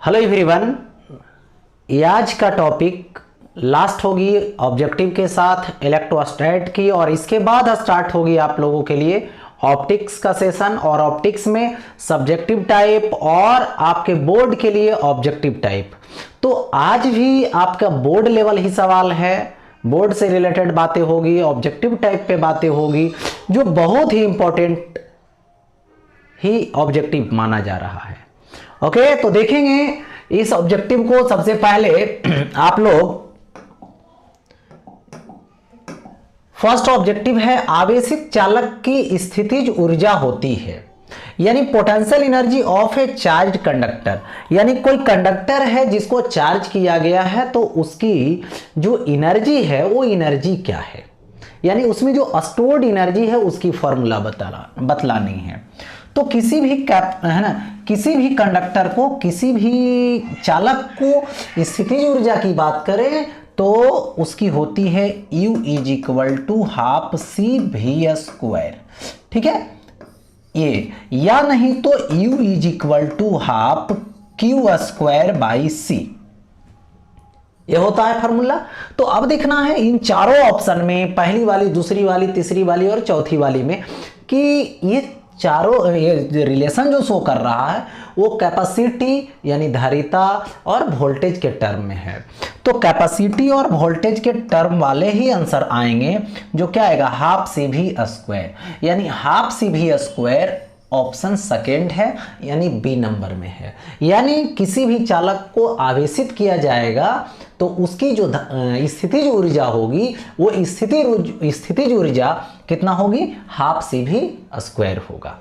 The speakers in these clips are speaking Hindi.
हेलो एवरीवन, ये आज का टॉपिक लास्ट होगी ऑब्जेक्टिव के साथ इलेक्ट्रोस्टैट की, और इसके बाद स्टार्ट होगी आप लोगों के लिए ऑप्टिक्स का सेशन। और ऑप्टिक्स में सब्जेक्टिव टाइप और आपके बोर्ड के लिए ऑब्जेक्टिव टाइप। तो आज भी आपका बोर्ड लेवल ही सवाल है, बोर्ड से रिलेटेड बातें होगी, ऑब्जेक्टिव टाइप पे बातें होगी, जो बहुत ही इंपॉर्टेंट ही ऑब्जेक्टिव माना जा रहा है। ओके, तो देखेंगे इस ऑब्जेक्टिव को। सबसे पहले आप लोग, फर्स्ट ऑब्जेक्टिव है आवेशित चालक की स्थितिज ऊर्जा होती है, यानी potential energy of A charge conductor. यानी कोई कंडक्टर है जिसको चार्ज किया गया है, तो उसकी जो एनर्जी है वो एनर्जी क्या है, यानी उसमें जो स्टोर्ड एनर्जी है उसकी फॉर्मूला बतलानी है। तो किसी भी है ना, किसी भी कंडक्टर को, किसी भी चालक को स्थितिज ऊर्जा की बात करें तो उसकी होती है U is equal to half C V square. ठीक है, ये या नहीं तो U is equal to half Q square by C, ये होता है फॉर्मूला। तो अब देखना है इन चारों ऑप्शन में, पहली वाली, दूसरी वाली, तीसरी वाली और चौथी वाली में, कि ये चारों ये रिलेशन जो शो कर रहा है वो कैपेसिटी यानी धारिता और वोल्टेज के टर्म में है। तो कैपेसिटी और वोल्टेज के टर्म वाले ही आंसर आएंगे, जो क्या आएगा, हाफ सी वी स्क्वायर। यानी half C V square option second है, यानी बी नंबर में है। यानी किसी भी चालक को आवेशित किया जाएगा तो उसकी जो स्थितिज ऊर्जा होगी वो स्थितिज ऊर्जा कितना होगी, हाफ सी वी स्क्वायर होगा।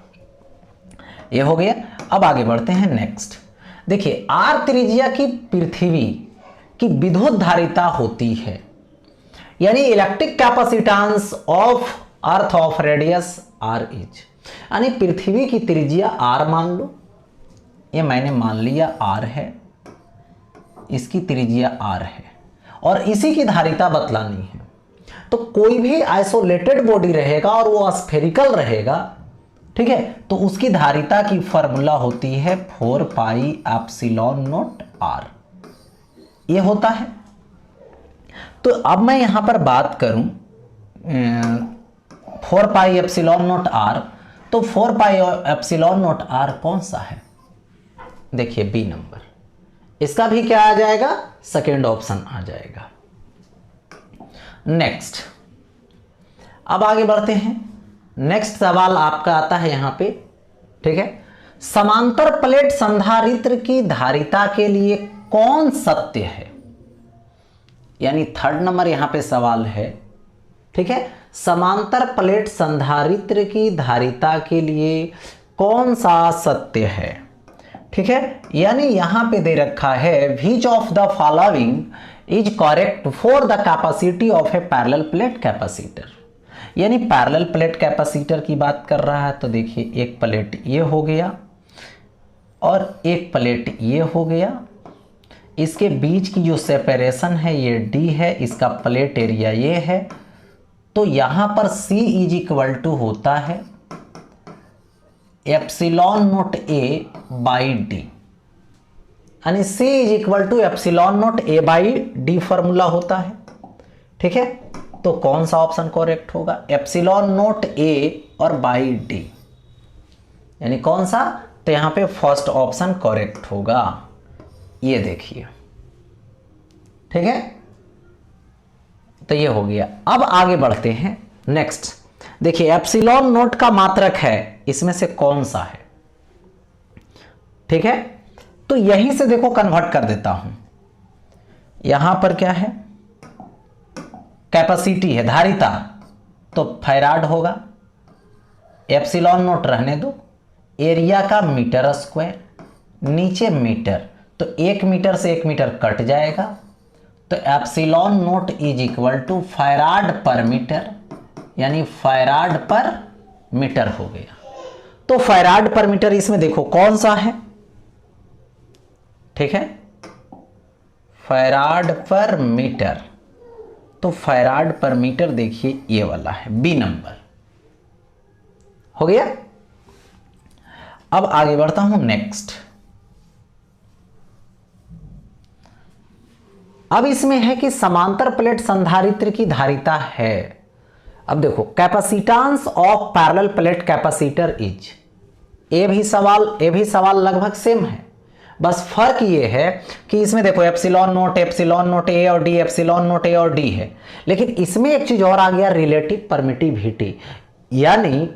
ये हो गया। अब आगे बढ़ते हैं नेक्स्ट। देखिए, आर त्रिज्या की पृथ्वी की विद्युत धारिता होती है, यानी electric capacitance of earth of radius R is, यानी पृथ्वी की त्रिज्या आर मान लो, ये मैंने मान लिया आर है, इसकी त्रिज्या आर है और इसी की धारिता बतलानी है। तो कोई भी आइसोलेटेड बॉडी रहेगा और वो स्फेरिकल रहेगा, ठीक है, तो उसकी धारिता की फॉर्मूला होती है 4 पाई एप्सिलॉन नॉट आर, ये होता है। तो अब मैं यहां पर बात करूं 4 पाई एप्सिलॉन नॉट आर, तो 4 पाई एप्सिलॉन नॉट आर कौन सा है, देखिए बी नंबर, इसका भी क्या आ जाएगा, सेकेंड ऑप्शन आ जाएगा। नेक्स्ट, अब आगे बढ़ते हैं। नेक्स्ट सवाल आपका आता है यहां पे, ठीक है, समांतर प्लेट संधारित्र की धारिता के लिए कौन सत्य है, यानी थर्ड नंबर यहां पे सवाल है। ठीक है, समांतर प्लेट संधारित्र की धारिता के लिए कौन सा सत्य है। ठीक है, यानी यहां पे दे रखा है which of the following is correct for the capacity of A parallel plate capacitor, यानी पैरेलल प्लेट कैपेसिटर की बात कर रहा है। तो देखिए, एक प्लेट ये हो गया और एक प्लेट ये हो गया, इसके बीच की जो सेपरेशन है ये डी है, इसका प्लेट एरिया ये है। तो यहां पर C इज इक्वल टू होता है epsilon naught A by D, यानी C is equal to epsilon naught A by D formula होता है। ठीक है, तो कौन सा ऑप्शन करेक्ट होगा, एप्सिलॉन नोट ए और बाई डी, यानी कौन सा, तो यहां पे फर्स्ट ऑप्शन करेक्ट होगा, ये देखिए। ठीक है, तो ये हो गया। अब आगे बढ़ते हैं नेक्स्ट। देखिए, एप्सिलॉन नोट का मात्रक है, इसमें से कौन सा है। ठीक है, तो यहीं से देखो कन्वर्ट कर देता हूं। यहां पर क्या है, कैपेसिटी है, धारिता, तो फैराड होगा, एप्सिलॉन नोट रहने दो, एरिया का मीटर स्क्वायर, नीचे मीटर, तो 1 मीटर से 1 मीटर कट जाएगा, तो epsilon naught is equal to farad per metre, यानी फैराड पर मीटर हो गया। तो फैराड पर मीटर इसमें देखो कौन सा है, ठीक है, फैराड पर मीटर, तो फैराड पर मीटर देखिए ये वाला है, बी नंबर हो गया। अब आगे बढ़ता हूं नेक्स्ट। अब इसमें है कि समांतर प्लेट संधारित्र की धारिता है। अब देखो capacitance of parallel plate capacitor is, ये भी सवाल लगभग सेम है, बस फर्क ये है कि इसमें देखो एप्सिलॉन नोट ए और डी, एप्सिलॉन नोट ए और डी है, लेकिन इसमें एक चीज और आ गया, रिलेटिव परमिटिविटी, यानी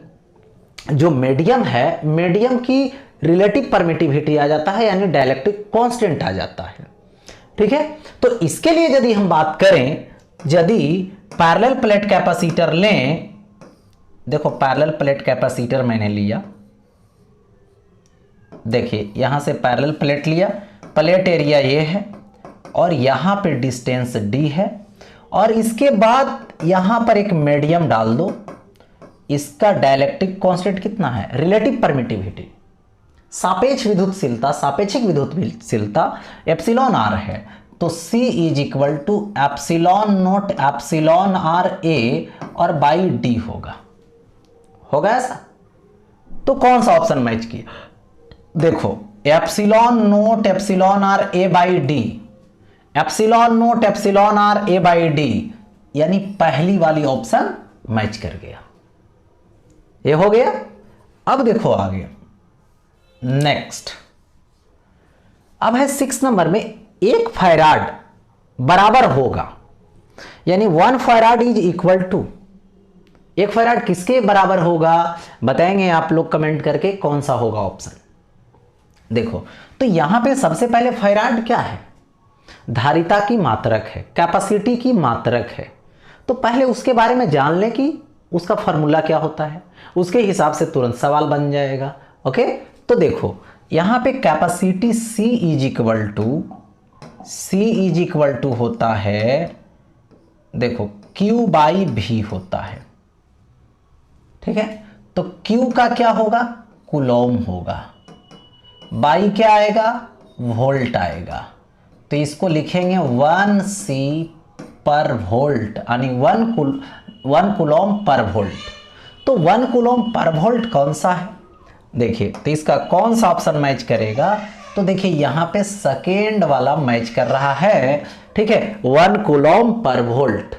जो मीडियम है, मीडियम की रिलेटिव परमिटिविटी आ जाता है, यानी डाइलेक्ट्रिक कांस्टेंट आ जाता है। ठीक है, तो इसके लिए यदि हम बात करें, यदि पैरेलल प्लेट कैपेसिटर लें, देखो पैरेलल प्लेट कैपेसिटर मैंने लिया, देखिए यहां से पैरेलल प्लेट लिया, प्लेट एरिया ये है और यहां पे डिस्टेंस डी है, और इसके बाद यहां पर एक मीडियम डाल दो, इसका डाइलेक्ट्रिक कांस्टेंट कितना है, रिलेटिव परमिटिविटी, सापेक्षिक विद्युतशीलता एप्सिलॉन आर है, तो C is equal to epsilon naught epsilon R A और बाई डी होगा ऐसा। तो कौन सा ऑप्शन मैच किया, देखो epsilon naught epsilon R A by D, epsilon naught epsilon R A by D, यानी पहली वाली ऑप्शन मैच कर गया, ये हो गया। अब देखो आगे नेक्स्ट, अब है 6 नंबर में, 1 फैराड बराबर होगा, यानी 1 farad is equal to, 1 farad किसके बराबर होगा बताएंगे आप लोग कमेंट करके, कौन सा होगा ऑप्शन। देखो तो यहां पे सबसे पहले फैराड क्या है, धारिता की मात्रक है, कैपेसिटी की मात्रक है, तो पहले उसके बारे में जान लें कि उसका फॉर्मूला क्या होता है, उसके हिसाब से तुरंत सवाल बन जाएगा। ओके, तो देखो यहां पे capacity C is equal to होता है, देखो Q बाई V होता है। ठीक है, तो Q का क्या होगा, कूलॉम होगा, बाई क्या आएगा, वोल्ट आएगा, तो इसको लिखेंगे 1C पर वोल्ट, यानी 1 कूलॉम पर वोल्ट। तो 1 कूलॉम पर वोल्ट कौन सा है, देखिए तो इसका कौन सा ऑप्शन मैच करेगा, तो देखिए यहां पे सेकेंड वाला मैच कर रहा है। ठीक है, 1 कूलॉम पर वोल्ट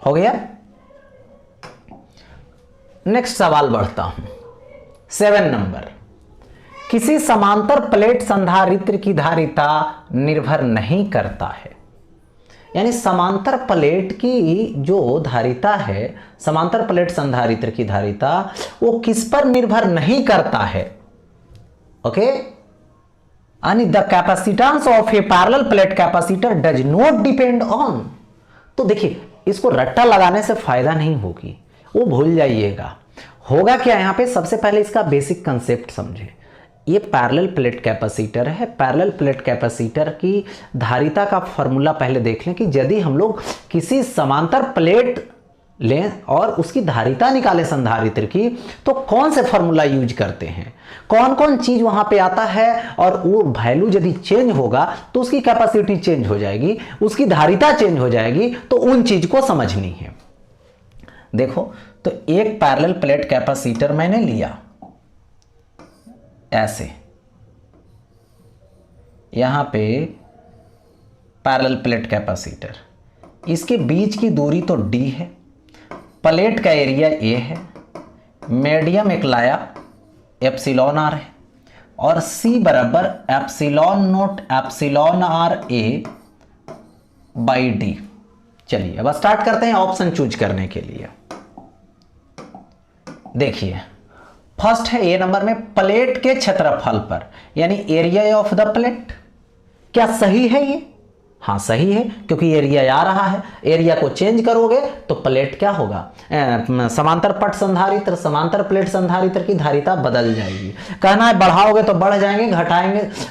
हो गया। नेक्स्ट सवाल बढ़ता हूं, 7 नंबर, किसी समांतर प्लेट संधारित्र की धारिता निर्भर नहीं करता है, यानी समांतर प्लेट की जो धारिता है, समांतर प्लेट संधारित्र की धारिता वो किस पर निर्भर नहीं करता है। ओके, यानी the capacitance of A parallel plate capacitor does not depend on, तो देखिए इसको रट्टा लगाने से फायदा नहीं होगी, वो भूल जाइएगा। होगा क्या, यहां पे सबसे पहले इसका बेसिक कंसेप्ट समझे, ये पैरेलल प्लेट कैपेसिटर है, पैरेलल प्लेट कैपेसिटर की धारिता का फॉर्मूला पहले देख लें कि यदि हम लोग किसी समांतर प्लेट लें और उसकी धारिता निकालें संधारित्र की, तो कौन से फॉर्मूला यूज करते हैं, कौन कौन चीज वहां पे आता है, और वो वैल्यू यदि चेंज होगा तो उसकी कैपेसिटी चेंज हो जाएगी, उसकी धारिता चेंज हो जाएगी, तो उन चीज को समझनी है। देखो तो एक पैरेलल प्लेट कैपेसिटर मैंने लिया ऐसे, यहां पे पैरेलल प्लेट कैपेसिटर, इसके बीच की दूरी तो d है, प्लेट का एरिया a है, मीडियम एक लाया एप्सिलॉन आर है, और C बराबर epsilon naught epsilon R A by D. चलिए अब स्टार्ट करते हैं ऑप्शन चूज करने के लिए। देखिए फर्स्ट है ए नंबर में, प्लेट के क्षेत्रफल पर, यानी एरिया ऑफ द प्लेट, क्या सही है ये, हाँ सही है, क्योंकि एरिया आ रहा है, एरिया को चेंज करोगे तो प्लेट क्या होगा, समांतर पट संधारित्र, समांतर प्लेट संधारित्र की धारिता बदल जाएगी। कहना है बढ़ाओगे तो बढ़ जाएंगे,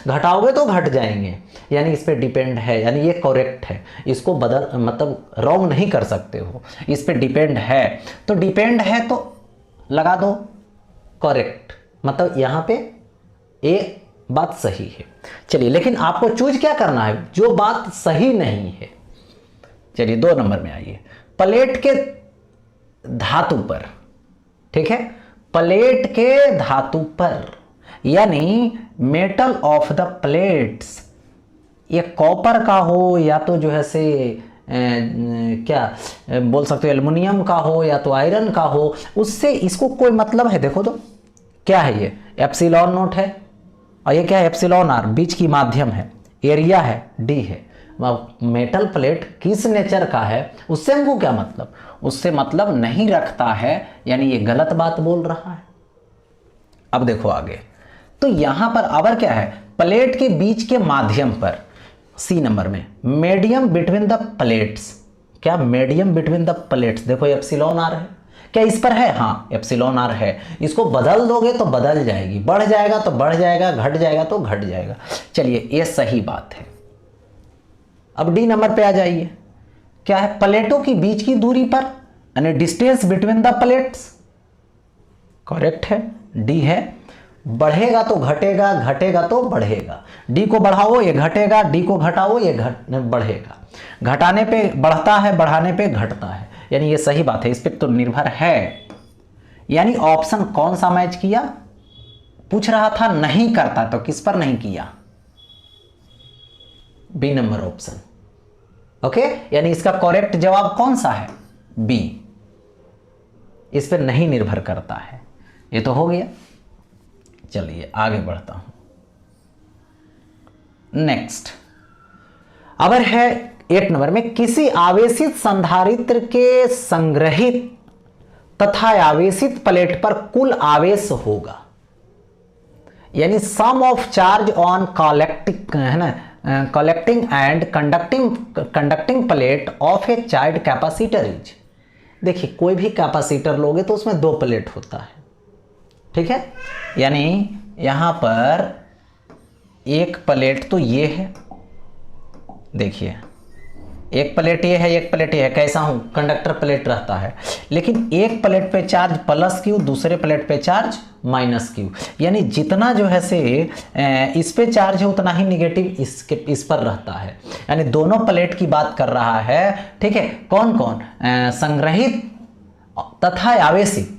घटाओगे तो घट जाएंगे, यानी इस पे डिपेंड है, यानी ये करेक्ट है, इसको बदल मतलब रॉन्ग नहीं कर सकते हो, इस पे डिपेंड है, तो डिपेंड है तो लगा दो करेक्ट, मतलब यहां पे ए बात सही है। चलिए लेकिन आपको चूज क्या करना है, जो बात सही नहीं है। चलिए 2 नंबर में आइए, प्लेट के धातु पर, ठीक है, प्लेट के धातु पर, यानी मेटल ऑफ द प्लेट्स, ये कॉपर का हो या तो जो है से क्या बोल सकते हो एल्युमिनियम का हो या तो आयरन का हो, उससे इसको कोई मतलब है। देखो तो क्या है, ये एप्सिलॉन नोट है और ये क्या है एप्सिलॉन आर, बीच की माध्यम है, एरिया है डी है। मेटल प्लेट किस नेचर का है उससे हमको क्या मतलब, उससे मतलब नहीं रखता है, यानी ये गलत बात बोल रहा है। अब देखो आगे, तो यहां पर अवर क्या है, प्लेट के बीच के माध्यम पर, सी नंबर में मीडियम बिटवीन द प्लेट्स, क्या मीडियम बिटवीन द प्लेट्स, देखो एप्सिलॉन आर है, क्या इस पर है, हाँ एप्सिलॉन आर है। इसको बदल दोगे तो बदल जाएगी, बढ़ जाएगा तो बढ़ जाएगा, घट जाएगा तो घट जाएगा। चलिए ये सही बात है। अब डी नंबर पे आ जाइए, क्या है, प्लेटों की बीच की दूरी पर, यानी distance between the plates, correct है, डी है। बढ़ेगा तो घटेगा, घटेगा तो बढ़ेगा, डी को बढ़ाओ ये घटेगा, डी को घटाओ ये बढ़ेगा, घटाने पे बढ़ता है, बढ़ाने पे घटता है, यानी ये सही बात है, इस पर तो निर्भर है। यानी ऑप्शन कौन सा मैच किया, पूछ रहा था नहीं करता तो किस पर नहीं किया, बी नंबर ऑप्शन। ओके, यानी इसका करेक्ट जवाब कौन सा है, बी, इस पर नहीं निर्भर करता है। ये तो हो गया। चलिए आगे बढ़ता हूं, नेक्स्ट। अगर है 8 नंबर में, किसी आवेशित संधारित्र के संग्रहित तथा आवेशित प्लेट पर कुल आवेश होगा, यानी सम ऑफ चार्ज ऑन कलेक्टिंग, है ना, collecting and conducting plate of A charge capacitor is. देखिए कोई भी कैपेसिटर लोगे तो उसमें 2 प्लेट होता है, ठीक है, यानी यहां पर एक प्लेट तो ये है, देखिए एक प्लेट ये है, एक प्लेट ये है, कैसा हूं, कंडक्टर प्लेट रहता है, लेकिन एक प्लेट पे चार्ज प्लस क्यू, दूसरे प्लेट पे चार्ज माइनस क्यू, यानी जितना जो है से इस पे चार्ज है उतना ही निगेटिव इस पर रहता है, यानी दोनों प्लेट की बात कर रहा है, ठीक है। कौन कौन, संग्रहित तथा आवेशित,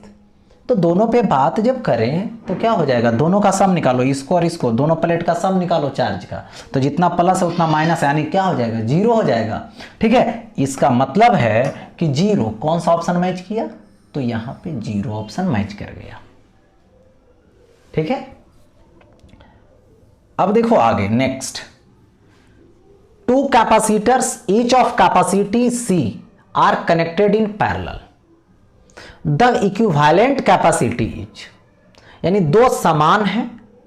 तो दोनों पे बात जब करें तो क्या हो जाएगा, दोनों का सम निकालो, इसको और इसको, दोनों प्लेट का सम निकालो चार्ज का, तो जितना प्लस है उतना माइनस, यानी क्या हो जाएगा, 0 हो जाएगा, ठीक है। इसका मतलब है कि 0, कौन सा ऑप्शन मैच किया, तो यहां पे 0 ऑप्शन मैच कर गया, ठीक है। अब देखो आगे next, 2 capacitors each of capacity C are connected in parallel, the equivalent capacity is, यानी 2 समान है,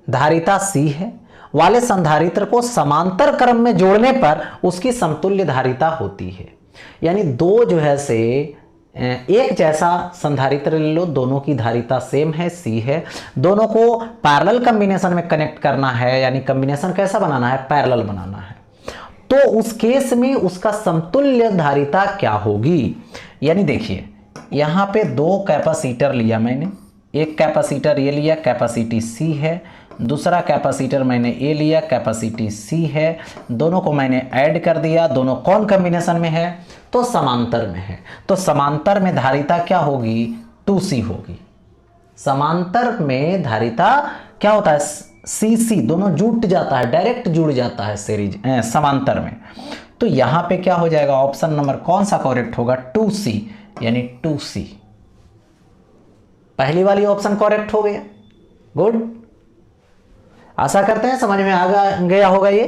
धारिता C है, वाले संधारित्र को समांतर क्रम में जोड़ने पर उसकी समतुल्य धारिता होती है। यानी 2 जो है से एक जैसा संधारित्र ले लो, दोनों की धारिता सेम है, C है, दोनों को पैरेलल कॉम्बिनेशन में कनेक्ट करना है, यानी कॉम्बिनेशन कैसा बनाना है, पैरेलल बनाना है, तो उस केस में उसका समतुल्य धारिता क्या होगी। यानी देखिए यहां पे 2 कैपेसिटर लिया मैंने, एक कैपेसिटर ये लिया, कैपेसिटी C है, दूसरा कैपेसिटर मैंने ये लिया, कैपेसिटी C है, दोनों को मैंने ऐड कर दिया, दोनों कौन कॉम्बिनेशन में है, तो समांतर में है, तो समांतर में धारिता क्या होगी, 2C होगी। समांतर में धारिता क्या होता है, CC, दोनों जुट जाता है, डायरेक्ट जुड़ जाता है सीरीज समांतर में, तो यहां पे क्या हो जाएगा, ऑप्शन नंबर कौन सा करेक्ट होगा, 2C, यानी 2C, पहली वाली ऑप्शन करेक्ट हो गया। गुड, आशा करते हैं समझ में आ गया होगा ये।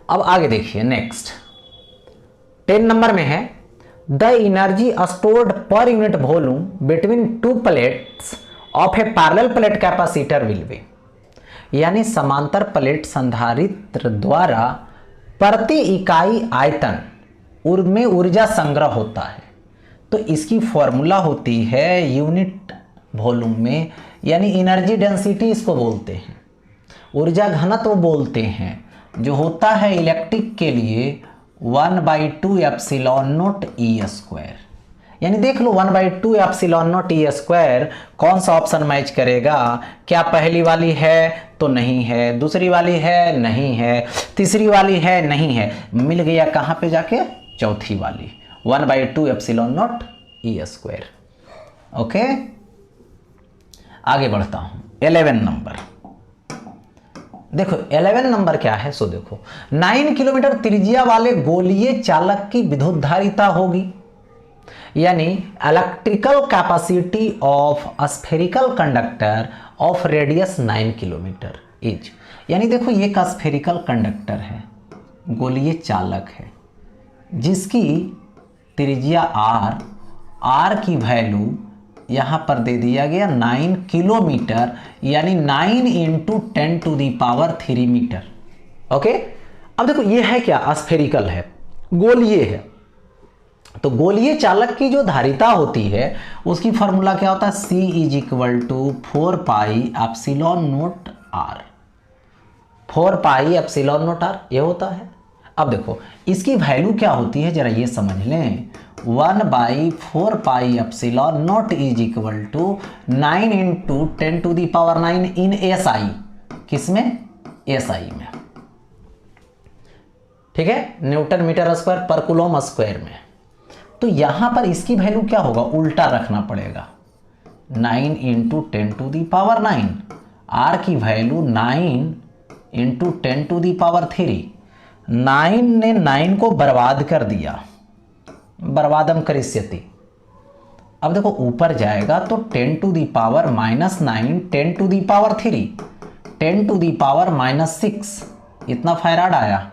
अब आगे देखिए नेक्स्ट, 10 नंबर में है, the energy stored per unit volume between 2 plates of A parallel plate capacitor will be, यानी समांतर प्लेट संधारित्र द्वारा प्रति इकाई आयतन में ऊर्जा संग्रह होता है, तो इसकी फॉर्मूला होती है यूनिट वॉल्यूम में, यानी एनर्जी डेंसिटी इसको बोलते हैं, ऊर्जा घनत्व बोलते हैं, जो होता है इलेक्ट्रिक के लिए 1/2 एप्सिलॉन नॉट E², यानी देख लो 1/2 एप्सिलॉन नॉट E², कौन सा ऑप्शन मैच करेगा, क्या पहली वाली है तो नहीं है, दूसरी वाली है नहीं है, तीसरी वाली है नहीं है, मिल गया कहां पे जाके, चौथी वाली 1/2 एप्सिलॉन नॉट E²। ओके आगे बढ़ता हूं, 11 नंबर, देखो 11 नंबर क्या है, सो देखो 9 किलोमीटर त्रिज्या वाले गोलीय चालक की विद्युत धारिता होगी, यानी electrical capacity of spherical conductor of radius 9 kilometre is, यानी देखो ये एक स्फेरिकल कंडक्टर है, गोलीय चालक है, जिसकी त्रिज्या आर की वैल्यू यहाँ पर दे दिया गया 9 किलोमीटर, यानी 9 इंटू 10⁻³ मीटर। ओके, अब देखो ये है क्या, स्फेरिकल है, गोलीय है, तो गोलीय चालक की जो धारिता होती है उसकी फॉर्मूला क्या होता है, C = 4πε0r, 4πε0r ये होता है। अब देखो इसकी वैल्यू क्या होती है जरा ये समझ लें, 1/4πε0 = 9 इंटू 10⁹ इन SI, किसमें, SI में, ठीक है, न्यूटन मीटर स्क्वायर पर कूलम स्क्वायर में। तो यहां पर इसकी वैल्यू क्या होगा, उल्टा रखना पड़ेगा, 9 इंटू 10⁹, आर की वैल्यू 9 इंटू 10⁻³। 9 ने 9 को बर्बाद कर दिया, बर्बादम करिष्यति। अब देखो ऊपर जाएगा तो 10⁻⁻⁹ 10⁻³ 10⁻⁻⁶ इतना फैराड आया,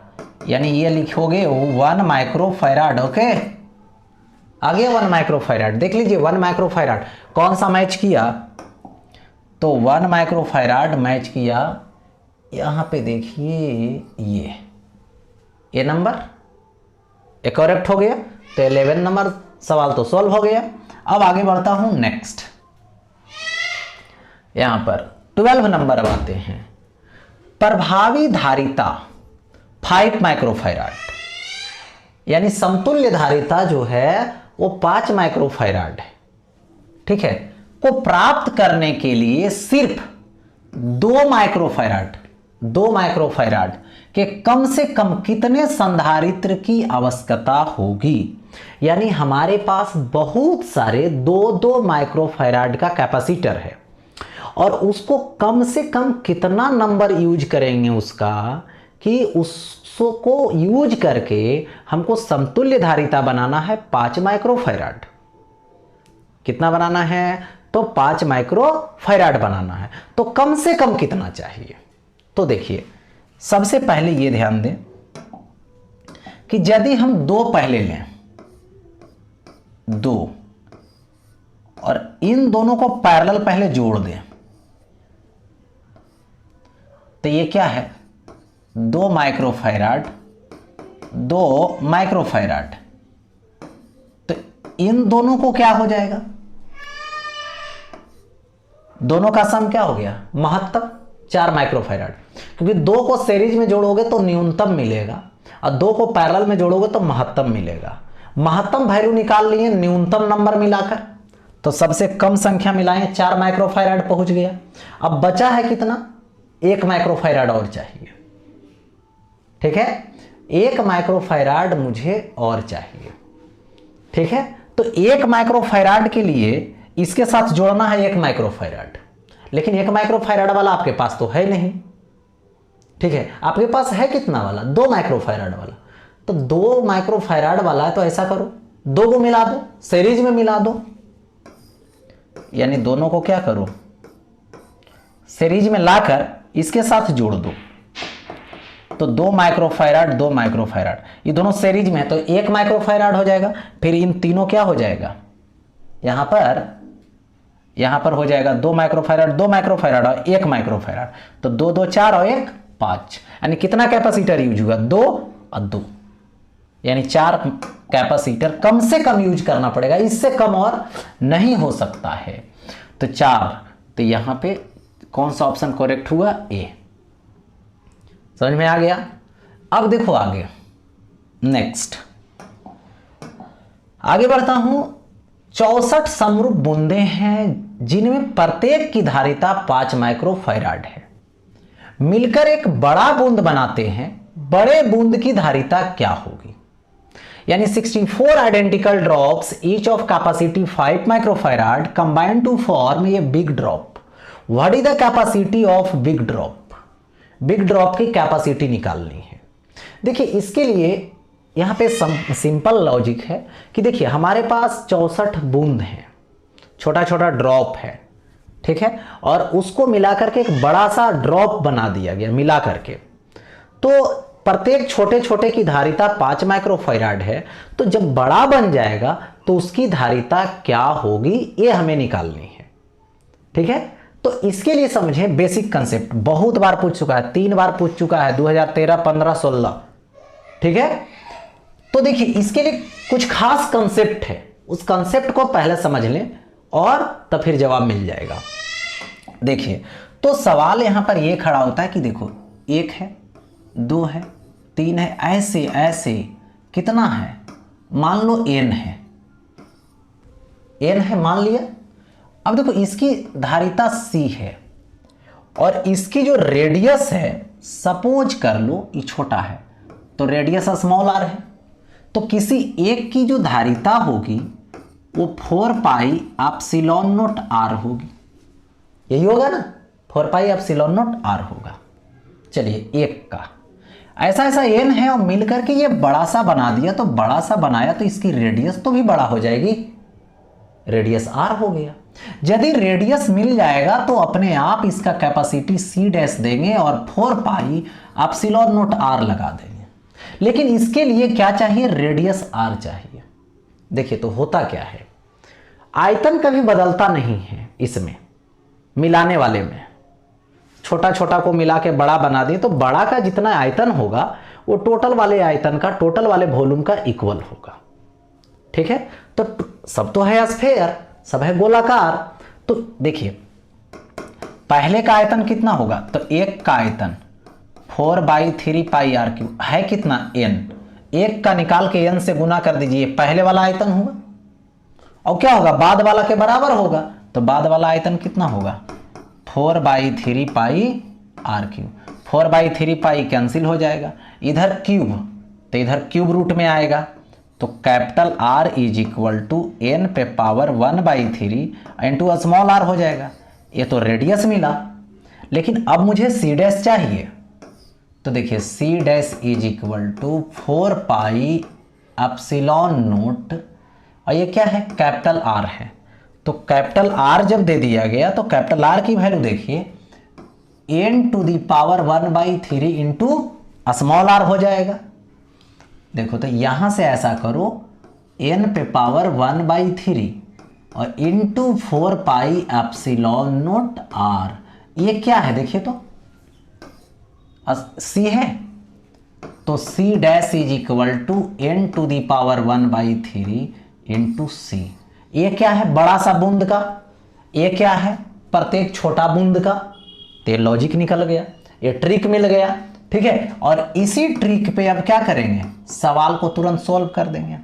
यानी ये लिखोगे 1 माइक्रोफैराड। ओके, आ गया 1 माइक्रोफैराड। देख लीजिए 1 माइक्रोफैराड कौन सा मैच किया, तो 1 माइक्रोफैराड मैच किया, यहां पे देखिए ये नंबर एक करेक्ट हो गया, तो 11 नंबर सवाल तो सॉल्व हो गया। अब आगे बढ़ता हूं नेक्स्ट, यहां पर 12 नंबर अब आते हैं, प्रभावी धारिता 5 माइक्रोफैराड, यानी समतुल्य धारिता जो है वो 5 माइक्रोफैराड है, ठीक है, को प्राप्त करने के लिए सिर्फ 2 माइक्रोफैराड के कम से कम कितने संधारित्र की आवश्यकता होगी, यानी हमारे पास बहुत सारे 2-2 माइक्रोफैराड का कैपेसिटर है और उसको कम से कम कितना नंबर यूज करेंगे उसका, कि उसको यूज करके हमको समतुल्य धारिता बनाना है 5 माइक्रोफैराड। कितना बनाना है, तो 5 माइक्रोफैराड बनाना है, तो कम से कम कितना चाहिए। तो देखिए सबसे पहले ये ध्यान दें कि यदि हम 2 पहले लें, 2 और इन दोनों को पैरेलल पहले जोड़ दें, तो ये क्या है, 2 माइक्रोफैराड, 2 माइक्रोफैराड, तो इन दोनों को क्या हो जाएगा, दोनों का सम क्या हो गया, महत्तम 4 माइक्रोफैराड, क्योंकि 2 को सीरीज में जोड़ोगे तो न्यूनतम मिलेगा और 2 को पैरेलल में जोड़ोगे तो महत्तम मिलेगा। महत्तम वैल्यू निकाल लिए न्यूनतम नंबर मिलाकर, तो सबसे कम संख्या मिलाएं, 4 माइक्रोफैराड पहुंच गया। अब बचा है कितना, 1 माइक्रोफैराड और चाहिए, ठीक है, 1 माइक्रोफैराड मुझे और चाहिए, ठीक है। तो 1 माइक्रोफैराड के लिए इसके साथ जोड़ना है 1 माइक्रोफैराड, लेकिन 1 माइक्रोफैराड वाला आपके पास तो है नहीं, ठीक है, आपके पास है कितना वाला, 2 माइक्रोफैराड वाला, तो 2 माइक्रोफैराड वाला है तो ऐसा करो 2 को मिला दो, सीरीज में मिला दो, यानी दोनों को क्या करो, सीरीज में लाकर इसके साथ जोड़ दो, तो 2 माइक्रोफैराड 2 माइक्रोफैराड, ये दोनों सीरीज में है तो 1 माइक्रोफैराड हो जाएगा। फिर इन तीनों क्या हो जाएगा, यहां पर हो जाएगा 2 माइक्रोफैराड 2 माइक्रोफैराड और 1 माइक्रोफैराड, तो 2 2 4 और 1 5, यानी कितना कैपेसिटर यूज हुआ, 2 और 2, यानी 4 कैपेसिटर कम से कम यूज करना पड़ेगा, इससे कम और नहीं हो सकता है। तो 4, तो यहां पे कौन सा ऑप्शन करेक्ट हुआ, ए। समझ में आ गया। अब देखो आगे नेक्स्ट, आगे बढ़ता हूं। 64 समरूप बूंदे हैं जिनमें प्रत्येक की धारिता 5 माइक्रोफैराड है, मिलकर एक बड़ा बूंद बनाते हैं, बड़े बूंद की धारिता क्या होगी, यानी 64 identical drops each of capacity 5 microfarad combined to form a big drop. What is the capacity of big drop, big drop की कैपेसिटी निकालनी है। देखिए इसके लिए यहाँ पे सिंपल लॉजिक है कि देखिए हमारे पास 64 बूंद हैं, छोटा छोटा ड्रॉप है, ठीक है, और उसको मिला करके एक बड़ा सा ड्रॉप बना दिया गया मिला करके। तो प्रत्येक छोटे छोटे की धारिता 5 माइक्रोफैराड है, तो जब बड़ा बन जाएगा तो उसकी धारिता क्या होगी ये हमें निकालनी है, ठीक है। तो इसके लिए समझें बेसिक कंसेप्ट, बहुत बार पूछ चुका है, 3 बार पूछ चुका है, 2013, 15, 16, ठीक है। तो देखिए इसके लिए कुछ खास कंसेप्ट है, उस कंसेप्ट को पहले समझ लें और तब फिर जवाब मिल जाएगा। देखिए तो सवाल यहां पर यह खड़ा होता है कि देखो 1 है, 2 है, 3 है, ऐसे ऐसे कितना है, मान लो n है, n है मान लिया। अब देखो इसकी धारिता c है और इसकी जो रेडियस है सपोज कर लो ये छोटा है तो रेडियस स्मॉल r है, तो किसी एक की जो धारिता होगी वो 4 पाई एप्सिलॉन नॉट r होगी, यही होगा ना, 4 पाई एप्सिलॉन नॉट r होगा। चलिए एक का ऐसा ऐसा n है और मिलकर के ये बड़ा सा बना दिया, तो बड़ा सा बनाया तो इसकी रेडियस तो भी बड़ा हो जाएगी, रेडियस r हो गया। यदि रेडियस मिल जाएगा तो अपने आप इसका कैपेसिटी c डैश देंगे और 4 पाई एप्सिलॉन नॉट r लगा देंगे। लेकिन इसके लिए क्या चाहिए, रेडियस r चाहिए। देखिए तो होता क्या है, आयतन कभी बदलता नहीं है इसमें, मिलाने वाले में छोटा छोटा को मिला के बड़ा बना दिए तो बड़ा का जितना आयतन होगा वो टोटल वाले आयतन का, टोटल वाले वॉल्यूम का इक्वल होगा, ठीक है। तो सब तो है स्फेयर, सब है गोलाकार। तो देखिए पहले का आयतन कितना होगा, तो एक का आयतन 4/3 पाई r क्यूब है कितना, n, एक का निकाल के n से गुना कर दीजिए, पहले वाला आयतन होगा और क्या होगा, बाद वाला के बराबर होगा, तो बाद वाला आयतन कितना होगा, 4/3 पाई r क्यूब। 4/3 पाई कैंसिल हो जाएगा, इधर क्यूब तो इधर क्यूब रूट में आएगा, तो capital R is equal to n पे पावर 1/3 इंटू स्मॉल r हो जाएगा। ये तो रेडियस मिला, लेकिन अब मुझे c डैश चाहिए, तो देखिए c dash is equal to 4 pi epsilon naught, और ये क्या है, कैपिटल R है, तो कैपिटल R जब दे दिया गया तो कैपिटल R की वैल्यू देखिए n to the power 1/3 into small r हो जाएगा। देखो तो यहां से ऐसा करो, n पे पावर 1/3 और into 4 pi epsilon note r, ये क्या है देखिए तो c है, तो c dash is equal to n to the power 1/3 into c। ये क्या है, बड़ा सा बूंद का, ये क्या है, प्रत्येक छोटा बूंद का। तो लॉजिक निकल गया, ये ट्रिक मिल गया, ठीक है। और इसी ट्रिक पे अब क्या करेंगे, सवाल को तुरंत सॉल्व कर देंगे।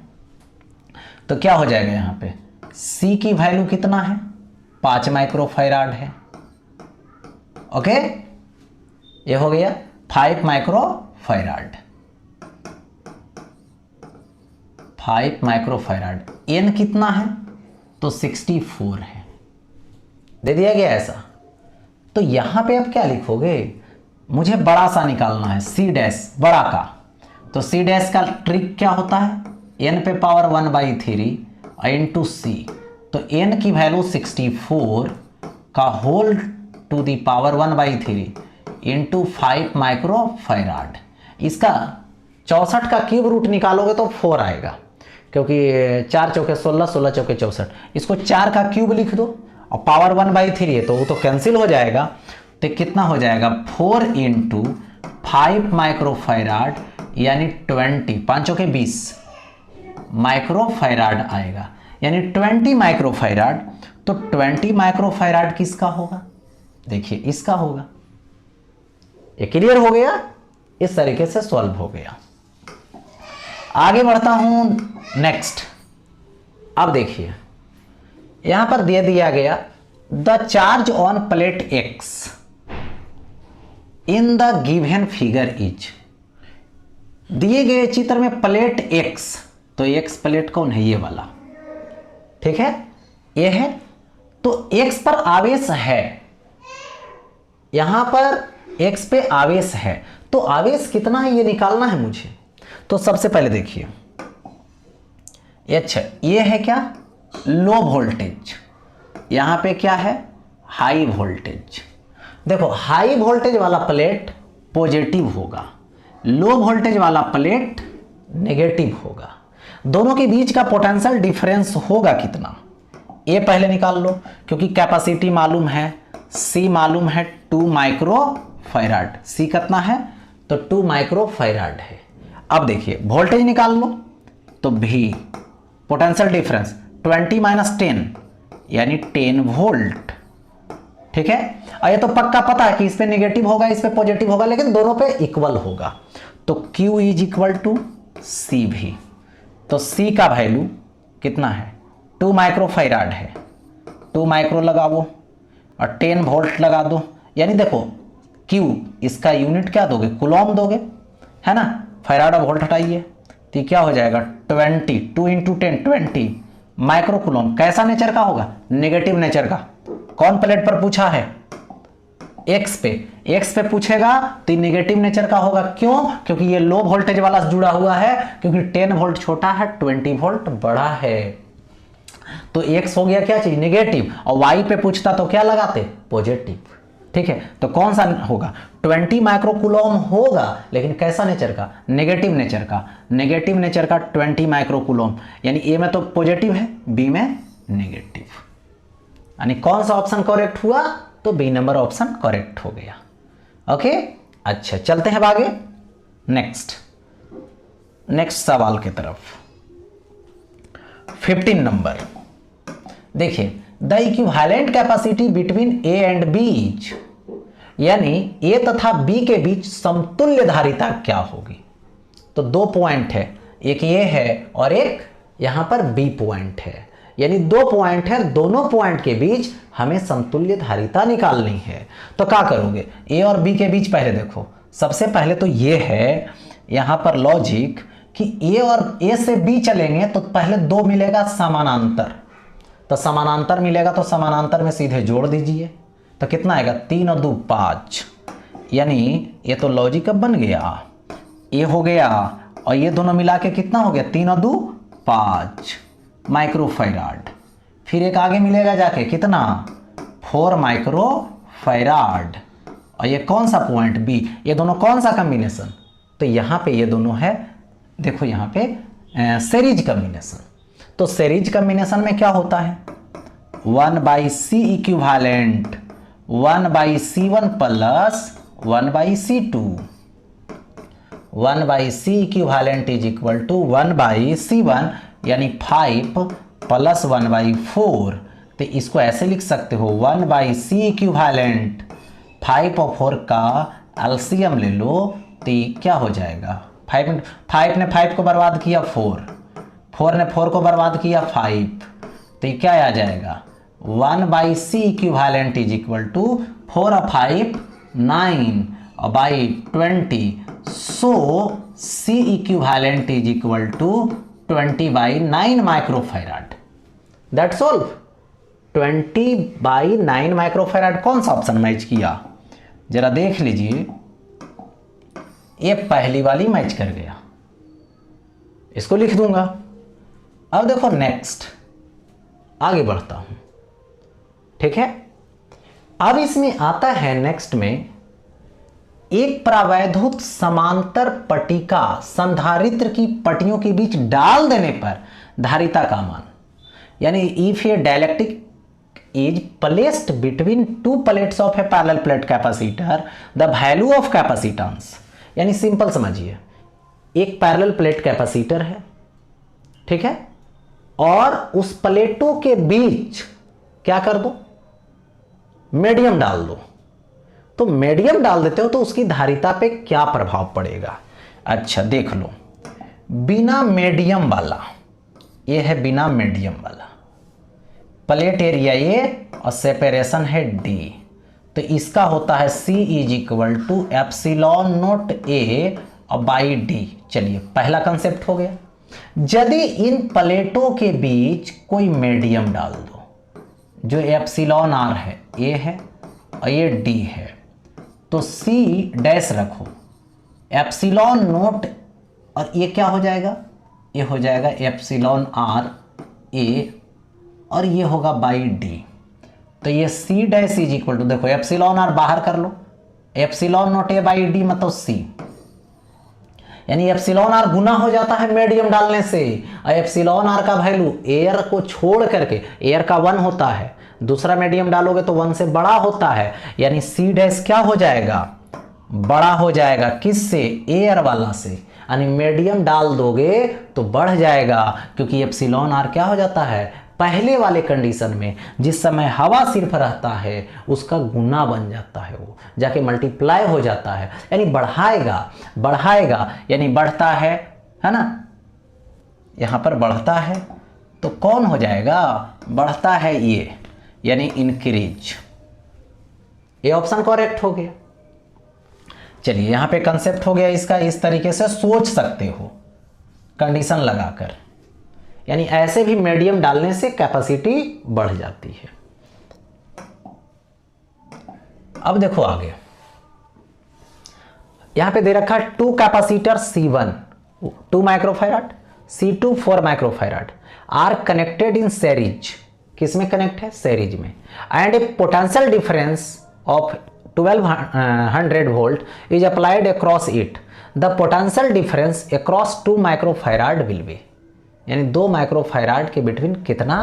तो क्या हो जाएगा, यहां पे c की वैल्यू कितना है, 5 माइक्रोफैराड है, ओके, ये हो गया 5 माइक्रोफैराड, 5 माइक्रोफैराड। n कितना है, तो 64 है, दे दिया गया ऐसा। तो यहां पे अब क्या लिखोगे, मुझे बड़ा सा निकालना है, c डैश बड़ा का, तो c डैश का ट्रिक क्या होता है, n पे पावर 1/3 इंटू c, तो n की वैल्यू 64 का whole to the power 1/3 into 5 microfarad. इसका 64 का क्यूब रूट निकालोगे तो 4 आएगा, क्योंकि 4 चौके 16, 16 चौके 64, इसको 4 का क्यूब लिख दो और पावर 1/3 है तो वो तो कैंसिल हो जाएगा, तो कितना हो जाएगा 4 इंटू 5 माइक्रोफैराड यानी 20, 5 चौके 20 माइक्रोफैराड आएगा, यानी 20 माइक्रोफैराड। तो 20 माइक्रोफैराड किसका होगा, देखिए इसका होगा। ये क्लियर हो गया, इस तरीके से सॉल्व हो गया। आगे बढ़ता हूं नेक्स्ट। अब देखिए यहां पर दे दिया गया the charge on plate X in the given figure is, दिए गए चित्र में प्लेट X, तो X प्लेट कौन है, ये वाला, ठीक है, ये है। तो X पर आवेश है, यहां पर x पे आवेश है, तो आवेश कितना है ये निकालना है मुझे। तो सबसे पहले देखिए, अच्छा ये है क्या, लो वोल्टेज, यहां पे क्या है, हाई वोल्टेज। देखो हाई वोल्टेज वाला प्लेट पॉजिटिव होगा, लो वोल्टेज वाला प्लेट नेगेटिव होगा। दोनों के बीच का पोटेंशियल डिफरेंस होगा कितना, ये पहले निकाल लो, क्योंकि कैपेसिटी मालूम है, C मालूम है 2 माइक्रो फैराड, C कितना है तो 2 माइक्रो फैराड है। अब देखिए वोल्टेज निकाल लो, तो V पोटेंशियल डिफरेंस 20 माइनस 10 यानी 10 वोल्ट, ठीक है। और ये तो पक्का पता है कि इस पे नेगेटिव होगा इस पे पॉजिटिव होगा, लेकिन दोनों पे इक्वल होगा, तो Q इज इक्वल टू सी भी। तो C का वैल्यू कितना है, 2 माइक्रो फैराड है, 2 माइक्रो लगाओ और 10 वोल्ट लगा दो, यानी देखो Q इसका यूनिट क्या दोगे, कूलॉम दोगे, है ना। फैराड और वोल्ट हटाइए तो क्या हो जाएगा 20, 2 इंटू 10 20 माइक्रो कूलॉम। कैसा नेचर का होगा, नेगेटिव नेचर का। कौन प्लेट पर पूछा है, एक्स पे पूछेगा तो नेगेटिव नेचर का होगा। क्यों, क्योंकि ये लो वोल्टेज वाला जुड़ा हुआ है, क्योंकि 10 वोल्ट छोटा है 20 वोल्ट बड़ा है। तो एक्स हो गया क्या चीज, नेगेटिव, और वाई पे पूछता तो क्या लगाते, पॉजिटिव, ठीक है। तो कौन सा होगा, 20 माइक्रो कूलॉम होगा, लेकिन कैसा नेचर का, नेगेटिव नेचर का। नेगेटिव नेचर का 20 माइक्रो कूलॉम, यानी ए में तो पॉजिटिव है, बी में नेगेटिव, यानी कौन सा ऑप्शन करेक्ट हुआ, तो बी नंबर ऑप्शन करेक्ट हो गया। ओके, अच्छा चलते हैं आगे, नेक्स्ट सवाल की तरफ। 15 नंबर देखिए, the equivalent capacity between A and B is, यानी ए तथा बी के बीच समतुल्य धारिता क्या होगी। तो 2 पॉइंट है, एक ये है और एक यहां पर बी पॉइंट है, यानी 2 पॉइंट है, दोनों पॉइंट के बीच हमें समतुल्य धारिता निकालनी है। तो क्या करोगे, ए और बी के बीच पहले देखो, सबसे पहले तो ये है यहां पर लॉजिक कि ए और ए से बी चलेंगे तो पहले 2 मिलेगा समानांतर, तो समानांतर मिलेगा तो समानांतर में सीधे जोड़ दीजिए, तो कितना आएगा 3 और 2 5, यानी ये तो लॉजिक अब बन गया, ये हो गया और ये दोनों मिला के कितना हो गया 3 और 2 5 माइक्रो फैराड। फिर एक आगे मिलेगा जाके कितना 4 माइक्रो फैराड, और ये कौन सा पॉइंट बी, ये दोनों कौन सा कॉम्बिनेशन, तो यहाँ पे ये दोनों है, देखो यहाँ पे सीरीज कॉम्बिनेशन। तो सीरीज कॉम्बिनेशन में क्या होता है 1/c equivalent 1/c1 plus 1/c2, 1/c equivalent is equal to 1/c1, यानी 5 प्लस 1/4। तो इसको ऐसे लिख सकते हो 1/c इक्विवेलेंट, 5 और 4 का एलसीएम ले लो तो क्या हो जाएगा, 5 ने 5 को बर्बाद किया 4 ने 4 को बर्बाद किया 5, तो क्या आ जाएगा 1/c equivalent is equal to 4 और 5 9 और by 20, so c equivalent is equal to 20/9 microfarad. That's all, 20/9 microfarad. कौन सा ऑप्शन मैच किया, जरा देख लीजिए, ये पहली वाली मैच कर गया, इसको लिख दूंगा। अब देखो नेक्स्ट, आगे बढ़ता हूं, ठीक है। अब इसमें आता है नेक्स्ट में, एक प्रावैधुत समांतर पट्टिका संधारित्र की पट्टियों के बीच डाल देने पर धारिता का मान, यानी if A dielectric is placed between 2 plates of A parallel plate capacitor the value of capacitance, यानी सिंपल समझिए, एक पैरेलल प्लेट कैपेसिटर है, ठीक है, और उस प्लेटों के बीच क्या कर दो, मीडियम डाल दो। तो मीडियम डाल देते हो तो उसकी धारिता पे क्या प्रभाव पड़ेगा। अच्छा देख लो, बिना मीडियम वाला, ये है बिना मीडियम वाला, प्लेट एरिया ए और सेपरेशन है डी, तो इसका होता है C is equal to epsilon naught A और बाई डी। चलिए पहला कंसेप्ट हो गया। यदि इन प्लेटों के बीच कोई मीडियम डाल दो, जो एप्सिलॉन आर है, ए है और ये डी है, तो सी डैश रखो, एप्सिलॉन नोट, और ये क्या हो जाएगा, ये हो जाएगा एप्सिलॉन आर ए, और ये होगा बाई डी। तो ये C dash is equal to, देखो एप्सिलॉन आर बाहर कर लो, epsilon naught A by D मतलब सी, यानी एप्सिलॉन आर गुना हो जाता है मीडियम डालने से, और एप्सिलॉन आर का वैल्यू एयर को छोड़ करके, एयर का 1 होता है, दूसरा मीडियम डालोगे तो 1 से बड़ा होता है, यानी सी डैश क्या हो जाएगा, बड़ा हो जाएगा, किससे, एयर वाला से, यानी मीडियम डाल दोगे तो बढ़ जाएगा, क्योंकि एप्सिलॉन आर क्या हो जाता है, पहले वाले कंडीशन में जिस समय हवा सिर्फ रहता है उसका गुना बन जाता है, वो जाके मल्टीप्लाई हो जाता है, यानी बढ़ाएगा, बढ़ाएगा यानी बढ़ता है ना, यहां पर बढ़ता है तो कौन हो जाएगा, बढ़ता है ये, यानी इंक्रीज। ये ऑप्शन करेक्ट हो गया। चलिए यहां पे कंसेप्ट हो गया इसका, इस तरीके से सोच सकते हो कंडीशन लगाकर, यानी ऐसे भी मीडियम डालने से कैपेसिटी बढ़ जाती है। अब देखो आगे, यहां पे दे रखा है 2 capacitor C1 2 microfarad, C2 4 microfarad are connected in series, किसमें कनेक्ट है, सीरीज में, and a potential difference of 1200 volt is applied across it, the potential difference across 2 microfarad will be, यानी 2 माइक्रोफैराड के बिटवीन कितना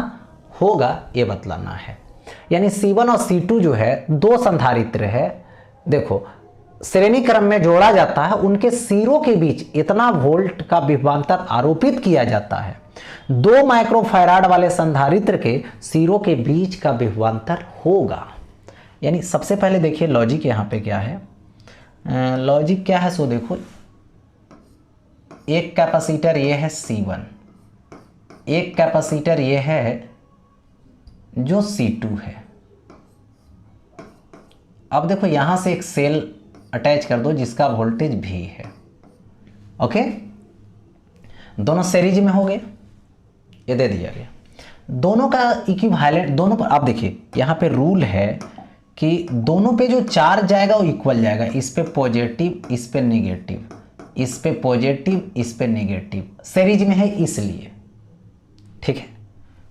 होगा ये बतलाना है। यानी C1 और C2 जो है 2 संधारित्र है, देखो श्रेणी क्रम में जोड़ा जाता है, उनके सिरों के बीच इतना वोल्ट का विभवांतर आरोपित किया जाता है, 2 माइक्रोफैराड वाले संधारित्र के सिरों के बीच का विभवांतर होगा। यानी सबसे पहले देखिए लॉजिक यहाँ पे क्या है, लॉजिक क्या है, सो देखो एक कैपेसिटर ये है C1, एक कैपेसिटर ये है जो C2 है। अब देखो यहां से एक सेल अटैच कर दो जिसका वोल्टेज V है, ओके, दोनों सीरीज में हो गए, ये दे दिया गया, दोनों का इक्विवेलेंट, दोनों पर आप देखिए यहां पे रूल है कि दोनों पे जो चार्ज जाएगा वो इक्वल जाएगा, इस पे पॉजिटिव इस पे नेगेटिव, इस पे पॉजिटिव इस पे नेगेटिव, सीरीज में है इसलिए, ठीक है।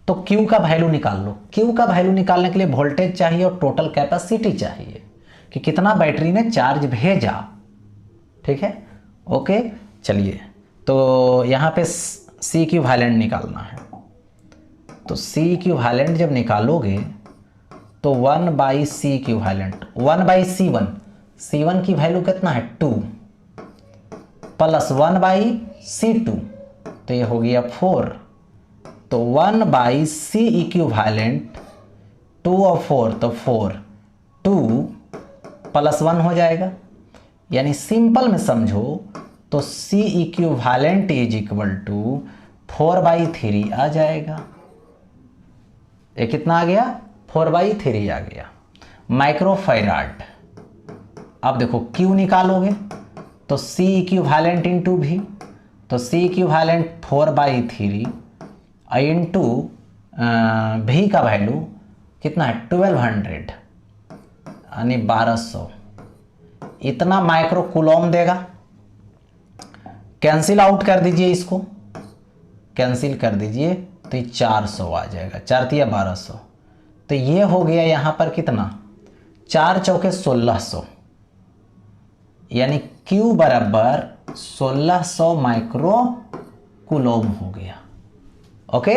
तो Q का वैल्यू निकाल लो, Q का वैल्यू निकालने के लिए वोल्टेज चाहिए और टोटल कैपेसिटी चाहिए कि कितना बैटरी ने चार्ज भेजा, ठीक है, ओके। चलिए तो यहाँ पे C इक्विवेलेंट निकालना है, तो C इक्विवेलेंट जब निकालोगे तो 1/C इक्विवेलेंट, 1/C1, C1 की वैल्यू कितना है 2 प्लस 1/C2, तो ये हो गया 4, तो 1/C इक्विवेलेंट 2 और 4, तो 4, 2 प्लस 1 हो जाएगा, यानी सिंपल में समझो तो C equivalent is equal to 4/3 आ जाएगा। ये कितना आ गया, 4/3 आ गया माइक्रोफैराड। अब देखो Q निकालोगे तो C इक्विवेलेंट इंटू V, तो C इक्विवेलेंट 4/3 इंटू V का वैल्यू कितना है 1200, यानी 1200, इतना माइक्रो कूलॉम देगा। कैंसिल आउट कर दीजिए, इसको कैंसिल कर दीजिए तो ये 400 आ जाएगा, 4 तिया 1200, तो ये हो गया यहाँ पर कितना 4 चौके 1600, यानी Q बराबर 1600 माइक्रो कूलॉम हो गया, ओके।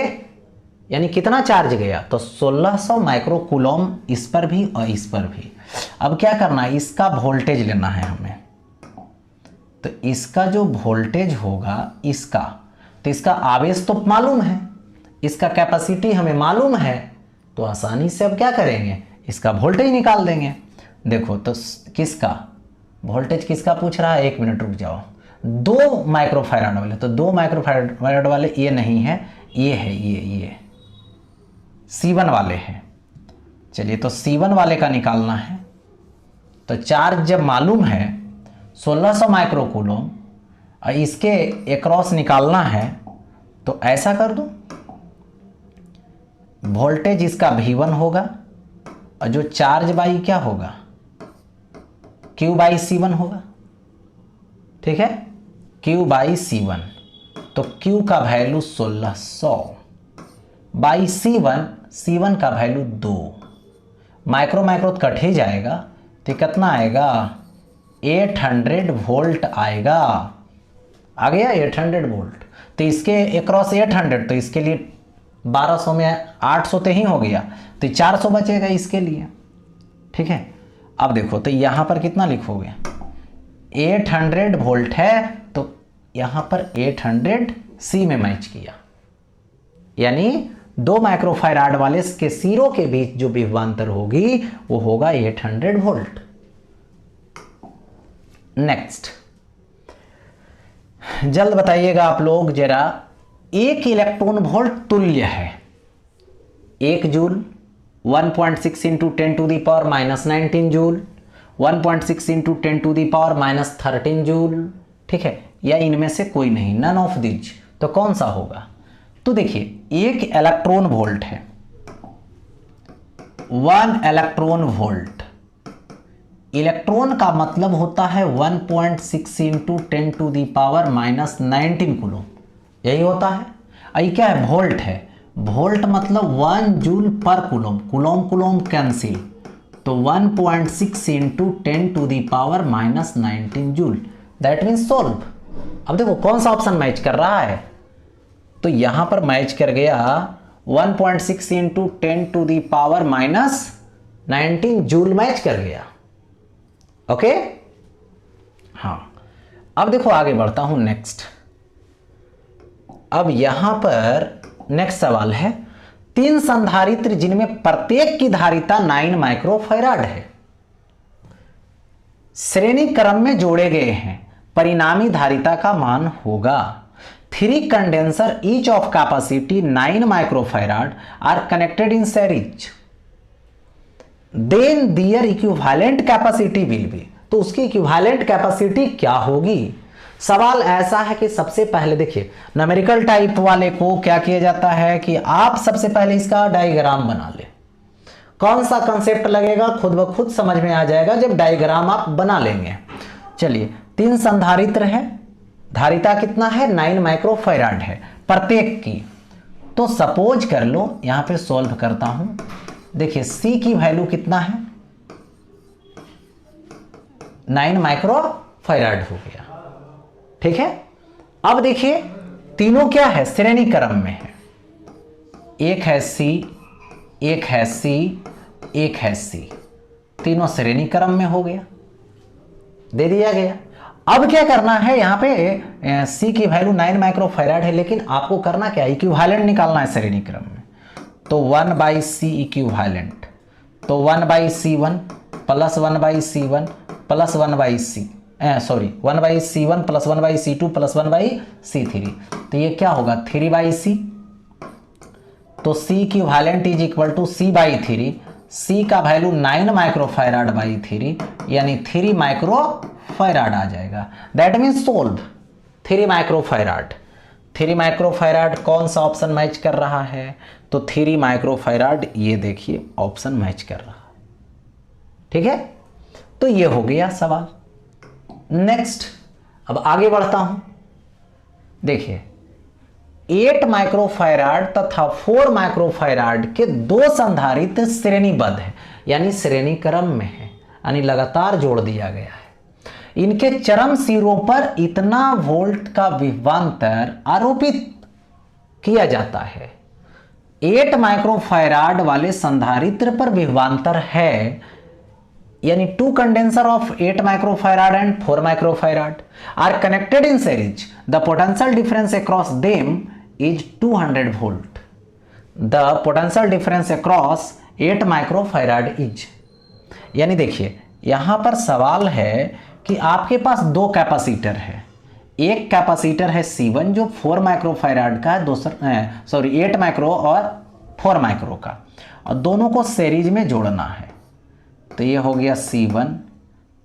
यानी कितना चार्ज गया, तो 1600 माइक्रो कूलॉम इस पर भी और इस पर भी। अब क्या करना है, इसका वोल्टेज लेना है हमें, तो इसका जो वोल्टेज होगा इसका, तो इसका आवेश तो मालूम है, इसका कैपेसिटी हमें मालूम है, तो आसानी से अब क्या करेंगे, इसका वोल्टेज निकाल देंगे। देखो तो किसका वोल्टेज किसका पूछ रहा है, 1 मिनट रुक जाओ, 2 माइक्रोफैराड वाले, तो 2 माइक्रोफैराड वाले ये नहीं है, ये है, ये C1 वाले हैं। चलिए तो C1 वाले का निकालना है, तो चार्ज जब मालूम है 1600 माइक्रो कूलॉम और इसके एक्रॉस निकालना है, तो ऐसा कर दो, वोल्टेज इसका V1 होगा और जो चार्ज बाई क्या होगा Q/C1 होगा, ठीक है, Q/C1, तो Q का वैल्यू 1600 बाई C1 का वैल्यू 2, माइक्रो माइक्रो कट ही जाएगा, तो कितना आएगा 800 वोल्ट आएगा। आ गया 800 वोल्ट, तो इसके अक्रॉस 800, तो इसके लिए 1200 में 800 तो ही हो गया, तो 400 बचेगा इसके लिए, ठीक है। अब देखो तो यहाँ पर कितना लिखोगे, 800 वोल्ट है, तो यहाँ पर 800 C में मैच किया, यानी 2 माइक्रोफैराड वाले के सिरों के बीच जो विभवांतर होगी वो होगा 800 वोल्ट। नेक्स्ट, जल्द बताइएगा आप लोग जरा, 1 इलेक्ट्रॉन वोल्ट तुल्य है 1 joule, 1.6 into 10⁻⁻19 joule, 1.6 into 10⁻⁻13 joule, ठीक है, या इनमें से कोई नहीं, नन ऑफ दिज, तो कौन सा होगा। तो देखिए 1 इलेक्ट्रॉन वोल्ट है, 1 इलेक्ट्रॉन वोल्ट, इलेक्ट्रॉन का मतलब होता है 1.6 इंटू 10⁻⁻19 कूलम, यही होता है। ये क्या है, वोल्ट है, वोल्ट मतलब 1 जूल पर कूलम, कूलम कूलम कैंसिल, तो 1.6 into 10⁻⁻19 joule, that means solve. अब देखो कौन सा ऑप्शन मैच कर रहा है, तो यहां पर मैच कर गया 1.6 इंटू 10⁻⁻19 जूल मैच कर गया, ओके। हाँ, अब देखो आगे बढ़ता हूं नेक्स्ट। अब यहां पर नेक्स्ट सवाल है, 3 संधारित्र जिनमें प्रत्येक की धारिता 9 माइक्रोफैराड है, श्रेणी क्रम में जोड़े गए हैं, परिणामी धारिता का मान होगा। 3 condenser each of capacity 9 microfarad are connected in series, then their equivalent capacity will be, तो उसकी इक्विवेलेंट कैपेसिटी क्या होगी। सवाल ऐसा है कि सबसे पहले देखिए, न्यूमेरिकल टाइप वाले को क्या किया जाता है कि आप सबसे पहले इसका डायग्राम बना ले। कौन सा कंसेप्ट लगेगा खुद ब खुद समझ में आ जाएगा जब डायग्राम आप बना लेंगे। चलिए, 3 संधारित्र है, धारिता कितना है 9 माइक्रोफैराड है प्रत्येक की, तो सपोज कर लो, यहां पे सॉल्व करता हूं। देखिए C की वैल्यू कितना है, 9 माइक्रोफैराड हो गया, ठीक है। अब देखिए तीनों क्या है, श्रेणी क्रम में है, एक है C, एक है C, एक है C, तीनों श्रेणी क्रम में हो गया, दे दिया गया। अब क्या करना है, यहां पे C की वैल्यू 9 माइक्रोफैराड है, लेकिन आपको करना क्या है, इक्विवेलेंट निकालना है श्रेणी क्रम में, तो 1/C इक्विवेलेंट, तो 1/C1 plus 1/C1 plus 1/C 1/C1 plus 1/C2 plus 1/C3, तो ये क्या होगा 3/C, तो C equivalent is equal to C/3, C का वैल्यू 9 माइक्रोफैराड बाई 3, यानी 3 माइक्रोफैराड आ जाएगा, that means solve 3 microfarad. 3 microfarad कौन सा ऑप्शन मैच कर रहा है, तो 3 माइक्रोफैराड, ये देखिए ऑप्शन मैच कर रहा है, ठीक है। तो ये हो गया सवाल। नेक्स्ट, अब आगे बढ़ता हूं। देखिए 8 माइक्रोफैराड तथा 4 माइक्रोफैराड के 2 संधारित्र श्रेणीबद्ध है, यानी श्रेणी क्रम में है, यानी लगातार जोड़ दिया गया है। इनके चरम सिरों पर इतना वोल्ट का विभवांतर आरोपित किया जाता है। 8 माइक्रोफैराड वाले संधारित्र पर विभवांतर है, यानी 2 condenser of 8 microfarad and 4 microfarad are connected in series. The potential difference across them is 200 volt. The potential difference across 8 microfarad is, यानी देखिए यहां पर सवाल है कि आपके पास 2 कैपेसिटर है, एक कैपेसिटर है C1 जो 4 माइक्रोफैराड का है, दूसरा 8 माइक्रो और 4 माइक्रो का, और दोनों को सीरीज में जोड़ना है। तो ये हो गया C1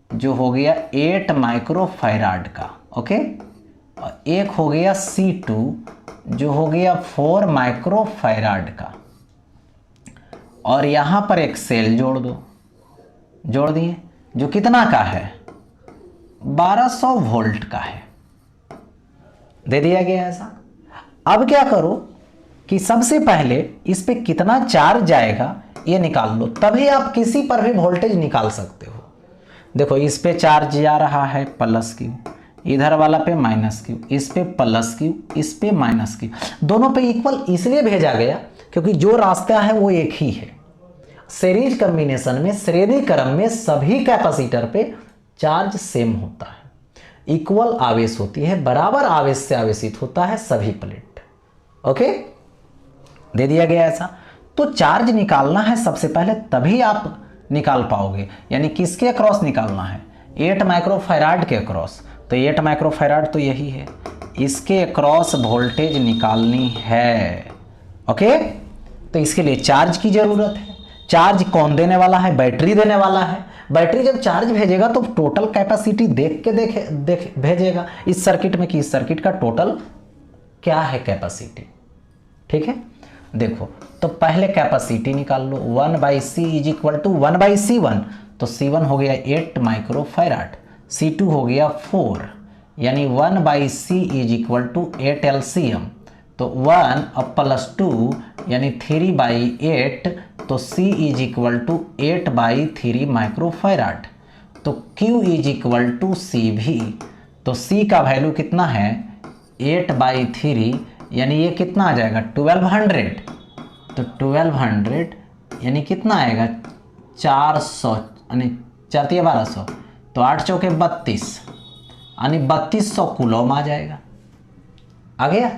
जो हो गया 8 माइक्रोफैराड का, ओके, और एक हो गया C2 जो हो गया 4 माइक्रोफैराड का, और यहां पर एक सेल जोड़ दो, जोड़ दिए, जो कितना का है 1200 वोल्ट का है, दे दिया गया ऐसा। अब क्या करो कि सबसे पहले इस पे कितना चार्ज जाएगा ये निकाल लो, तभी आप किसी पर भी वोल्टेज निकाल सकते हो। देखो इस पे चार्ज जा रहा है प्लस क्यू, इधर वाला पे माइनस क्यू, इस पे प्लस क्यू, इस पे माइनस क्यू, दोनों पे इक्वल इसलिए भेजा गया क्योंकि जो रास्ता है वो एक ही है। सीरीज कॉम्बिनेशन में, श्रेणी क्रम में सभी कैपेसिटर पे चार्ज सेम होता है, इक्वल आवेश होती है, बराबर आवेश से आवेशित होता है सभी प्लेट। ओके, दे दिया गया ऐसा। तो चार्ज निकालना है सबसे पहले, तभी आप निकाल पाओगे। यानी किसके अक्रॉस निकालना है? 8 माइक्रोफैराड के अक्रॉस। तो 8 माइक्रोफैराड तो यही है, इसके अक्रॉस वोल्टेज निकालनी है। ओके, तो इसके लिए चार्ज की जरूरत है। चार्ज कौन देने वाला है? बैटरी देने वाला है। बैटरी जब चार्ज भेजेगा तो टोटल कैपेसिटी देख के भेजेगा इस सर्किट में कि इस सर्किट का टोटल क्या है कैपेसिटी। ठीक है, देखो तो पहले कैपेसिटी निकाल लो। 1/C is equal to 1/C1, तो C1 हो गया 8 माइक्रोफैराड, C2 हो गया 4, यानी 1/C is equal to 8 LCM। तो 1 अब प्लस 2 यानी 3/8, तो C is equal to 8/3 microfarad. तो Q is equal to CV, तो C का वैल्यू कितना है? 8/3, यानी ये कितना आ जाएगा? 1200। तो 1200 यानी कितना आएगा? 400, यानी 4 1200, तो 8 चौके 32, यानी 3200 कूलम आ जाएगा। आ गया।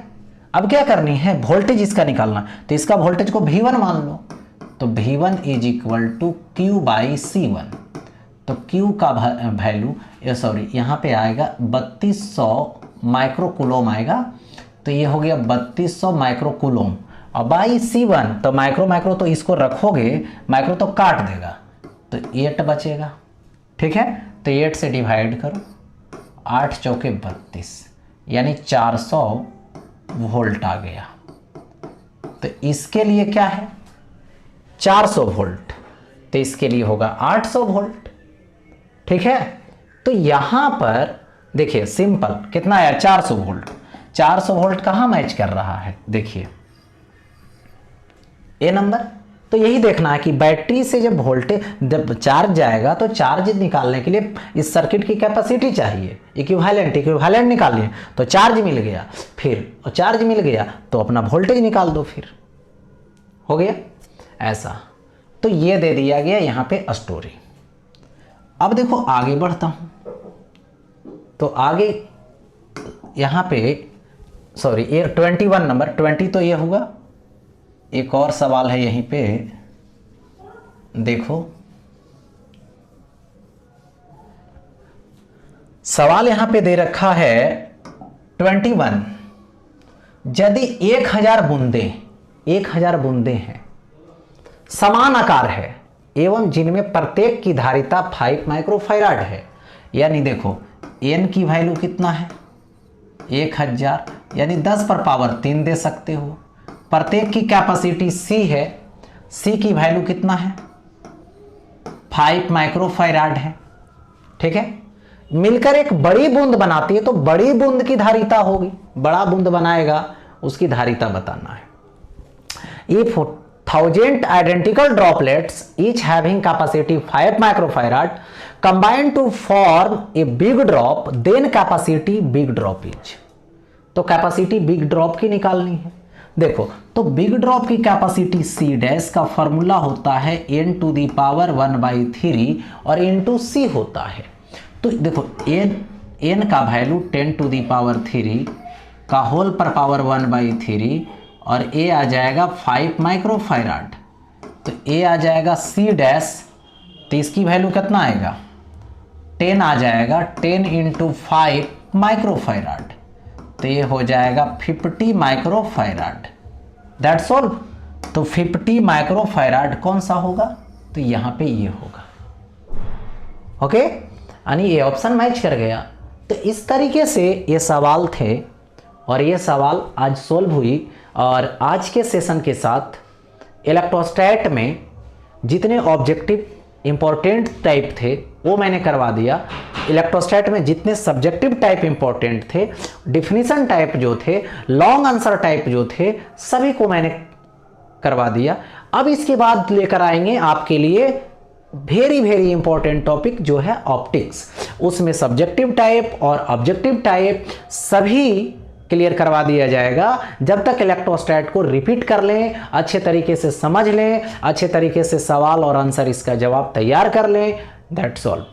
अब क्या करनी है? वोल्टेज इसका निकालना। तो इसका वोल्टेज को V1 मान लो, तो V1 is equal to Q/C1। तो Q का वैल्यू यहाँ पे आएगा 3200 माइक्रो कूलम आएगा, तो ये हो गया 3200 माइक्रो कूलम। और बाई C1, तो माइक्रो तो इसको रखोगे, माइक्रो तो काट देगा, तो 8 बचेगा। ठीक है, तो 8 से डिवाइड करो, 8 चौके 32, यानी 400 वोल्ट आ गया। तो इसके लिए क्या है? 400 वोल्ट, तो इसके लिए होगा 800 वोल्ट। ठीक है, तो यहां पर देखिए सिंपल कितना आया? 400 वोल्ट। 400 वोल्ट कहां मैच कर रहा है? देखिए ए नंबर। तो यही देखना है कि बैटरी से जब वोल्टेज जब चार्ज जाएगा तो चार्ज निकालने के लिए इस सर्किट की कैपेसिटी चाहिए, इक्विवेलेंट निकालिए। तो चार्ज मिल गया, फिर चार्ज मिल गया तो अपना वोल्टेज निकाल दो, फिर हो गया ऐसा। तो ये दे दिया गया यहाँ पे स्टोरी। अब देखो आगे बढ़ता हूं, तो आगे यहाँ पे ये 21 नंबर 20 तो ये हुआ। एक और सवाल है यहीं पे, देखो सवाल यहां पे दे रखा है 21। यदि 1000 बूंदे हैं, समान आकार है एवं जिनमें प्रत्येक की धारिता 5 माइक्रोफैराड है, यानी देखो n की वैल्यू कितना है? 1000, यानी 10 पर पावर 3 दे सकते हो। प्रत्येक की कैपेसिटी C है, C की वैल्यू कितना है? 5 माइक्रोफैराड है। ठीक है, मिलकर एक बड़ी बूंद बनाती है, तो बड़ी बूंद की धारिता होगी, बड़ा बूंद बनाएगा उसकी धारिता बताना है। If 1000 identical droplets each having capacity 5 microfarad combine to form a big drop, then capacity big drop is। तो कैपेसिटी बिग ड्रॉप की निकालनी है। देखो तो बिग ड्रॉप की कैपेसिटी C डैश का फॉर्मूला होता है n⁻⁴ और इंटू C होता है। तो देखो n का वैल्यू 10⁻³ का होल पर पावर 1/3 और A आ जाएगा 5 माइक्रोफैराड। तो A आ जाएगा C डैश, तो इसकी वैल्यू कितना आएगा? 10 आ जाएगा, 10 × 5 माइक्रोफैराड, तो ये हो जाएगा 50 माइक्रोफैराड। That's all. तो 50 माइक्रोफैराड कौन सा होगा? तो यहाँ पे ये होगा। ओके, यानी ये ऑप्शन मैच कर गया। तो इस तरीके से ये सवाल थे और ये सवाल आज सोल्व हुई। और आज के सेशन के साथ इलेक्ट्रोस्टैट में जितने ऑब्जेक्टिव इंपॉर्टेंट टाइप थे वो मैंने करवा दिया। इलेक्ट्रोस्टैट में जितने सब्जेक्टिव टाइप इंपॉर्टेंट थे, डिफिनीशन टाइप जो थे, लॉन्ग आंसर टाइप जो थे, सभी को मैंने करवा दिया। अब इसके बाद लेकर आएंगे आपके लिए वेरी वेरी इंपॉर्टेंट टॉपिक जो है ऑप्टिक्स। उसमें सब्जेक्टिव टाइप और ऑब्जेक्टिव टाइप सभी क्लियर करवा दिया जाएगा। जब तक इलेक्ट्रोस्टैट को रिपीट कर लें, अच्छे तरीके से समझ लें, अच्छे तरीके से सवाल और आंसर इसका जवाब तैयार कर लें, दैट्स ऑल।